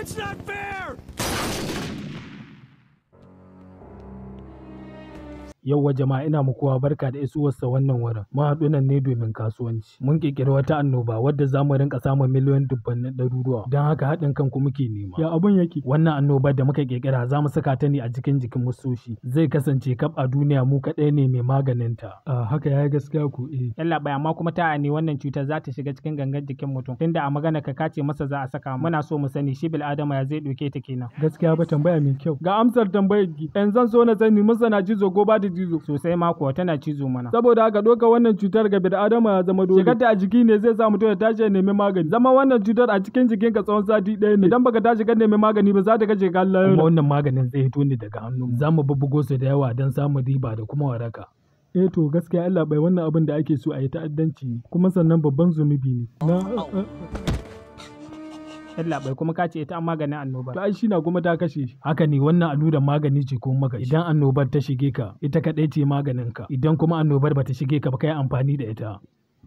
It's not fair! Yauwa jama'a ina muku kowa barka da isuwarsa wannan wurin. Mun haɗu nan ne domin kasuwanci. Mun ƙirƙiri wata annoba wadda za mu rinƙa samun miliyoyin dubbannin ɗaruruwa. Don haka haɗin kanku muke nema. Ya abun yake? Wannan annobar da muka ƙirƙira za mu saka ta ne a cikin jikin musoshi. Zai kasance kaf a duniya mu kaɗai ne mai maganinta. Haka ya yi gaskiya ku Yallaɓai amma kuma ta ne wannan cutar za ta shiga cikin gangan jikin mutum. Tunda a magana ka kace masa za a saka muna so mu sani shi bil'adama ya zai ɗauke ta kenan. Gaskiya ba tambaya mai kyau. Ga amsar tambayar ki. Yanzu zan so na sani masana cizo ko ba da cizo. Sosai ma kuwa tana cizo mana. Saboda haka ɗaukar wannan cutar ga bil'adama ya zama dole. Shigar ta a jiki ne zai sa mutum ya tashi ya nemi magani. Zama wannan cutar a cikin jikinka tsawon sati ɗaya ne. Idan baka tashi ka nemi magani ba za ta kashe ka Allah. Kuma wannan maganin zai hito ne daga hannu. Za mu bubbugo su da yawa don samun riba da kuma waraka. To gaskiya Allah bai wannan abin da ake so a yi ta'addanci ne kuma sannan babban zunubi ne. Yallaɓai kuma ka ce ita an maganin annoba. To ai shi na kuma ta kashe shi. Haka ne wannan allurar magani ce ko maka idan annobar ta shige ka ita kaɗai ce maganin ka idan kuma annobar ba ta shige ka ba kai amfani da ita.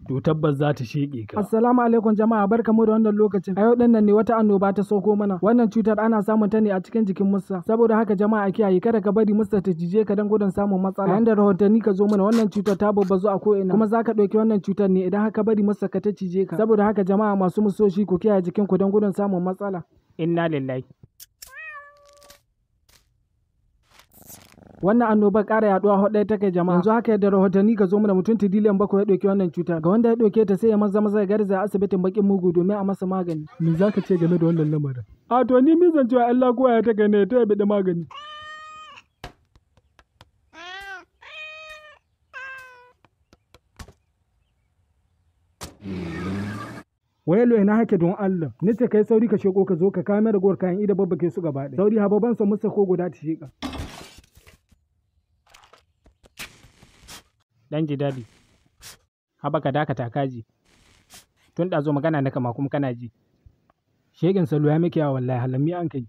To tabbas za ta sheƙe ka. Assalamu alaikum jama'a barkamu da wannan lokacin. A yau din nan ne wata annoba ta sauko mana. Wannan cutar ana samun ta ne a cikin jikin mussa. Saboda haka jama'a a kiyaye kada ka bari mussa ta cije ka dan gudun samun matsala. Yayin da rahotanni ka zo mana wannan cutar ta babbazu a ko ina kuma zaka ɗauki wannan cutar ne idan haka bari mussa ka ta cije ka. Saboda haka jama'a masu musoshi ku kiyaye jikin ku dan gudun samun matsala. Inna lillahi. Wannan annobar ƙara yaduwa ɗaya take jama'a. Yanzu haka yadda rahotanni ka zo mana mutum tiriliyan 7 ya ɗauki wannan cutar. Ga wanda ya ɗauke ta sai ya maza ya garza asibitin bakin mugu domin a masa magani. Me za ka ce game da wannan lamarin? To ni mi zan cewa Allah kowa ya take ne ta yabi da magani. Wayalo ina hake don Allah. Ni ce kai sauri ka sheko ka zo ka kawo mai ragowar kayan ida babbake su gaba ɗaya. Sauri hababan sa musa ko guda ta sheka. Dan ji daɗi. Haba ka dakata kaji. Tun da zo magana na kama kuma kana ji. Shegin salo ya miki yawa wallahi halami an kai.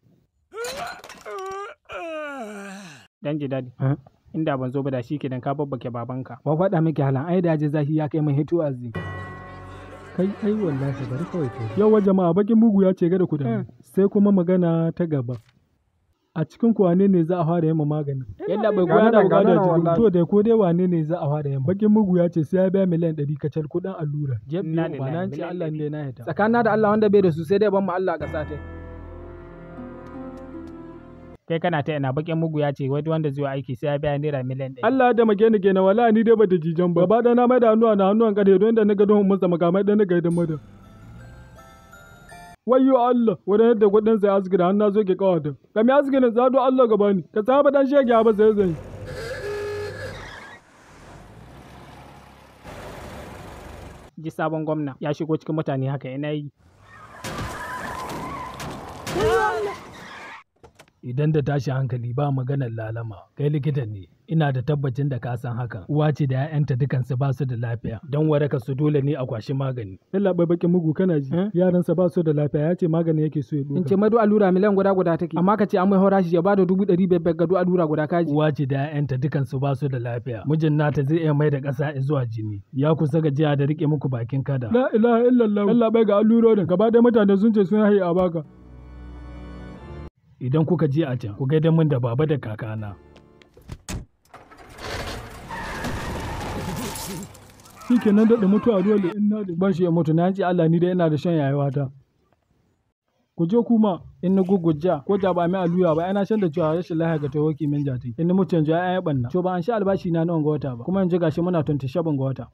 Dan ji daɗi. Inda ban zo ba da shi kenan ka babbake babanka. Wa faɗa miki halan ai da je zahi ya kai mai hito azzi. Kai ai wallahi bari kawai to. Yawa jama'a bakin mugu ya ce ga da ku da sai kuma magana ta gaba. A cikin ku wane ne za a fara yamma magani? Yalla bai goya da gada to dai ko dai wane ne za a fara yamma? Bakin mugu ya ce sai ya biya miliyan 100 kacal kuɗin allura. Inna lillahi. Ba nan ce Allah ne na hita. Tsakanin da Allah wanda bai da su sai dai ban mu Allah ƙasa ta. Kai kana ta ina bakin mugu ya ce wanda zai aiki sai ya biya naira miliyan 100. Allah da make ni kenan wala ni dai ba da jijan ba. Gaba da na mai da hannuwan kare don da na ga don musa makamai da na ga da mada. Wayyo Allah, wani yadda kudin sai asgida har na zo ke kawata. Ka mi asgida zado Allah gaba ni, ka saba dan shege ba sai zai. Ji sabon gwamna ya shigo cikin mutane haka ina yi. Idan da tashi hankali ba maganar lalama, kai likita ne, ina da tabbacin da ka san hakan. Uwa ce da 'ya'yanta dukansu ba su da lafiya, don waraka su dole ne a kwashi magani. Yalla bai bakin mugu kana ji, yaransa ba su da lafiya ya ce magani yake so ya duka. In ce madu allura miliyan guda take, amma ka ce an mai horashi ya bada 500 ga allura guda kaji. Uwa ce da 'ya'yanta dukansu ba su da lafiya, mijin nata zai iya mai da ƙasa zuwa jini, ya kusa gajiya da rike muku bakin kada. La ilaha illallah, Allah bai ga allurorin, gaba da mutane sun ce sun haye a baka. Idan kuka je a can, ku gaida min da baba da kakana. Shi kenan daɗa mutuwa dole ina da ban shi ya mutu na ji Allah ni dai ina da shan yayawata. Ku je kuma in na gugujja ko da ba mai allura ba ina shan da cewa rashin lafiya ga tawoki min jati. In na mutu yanzu ai banna. To ba an sha albashi na nawa ga wata ba kuma yanzu gashi muna 27 ga wata.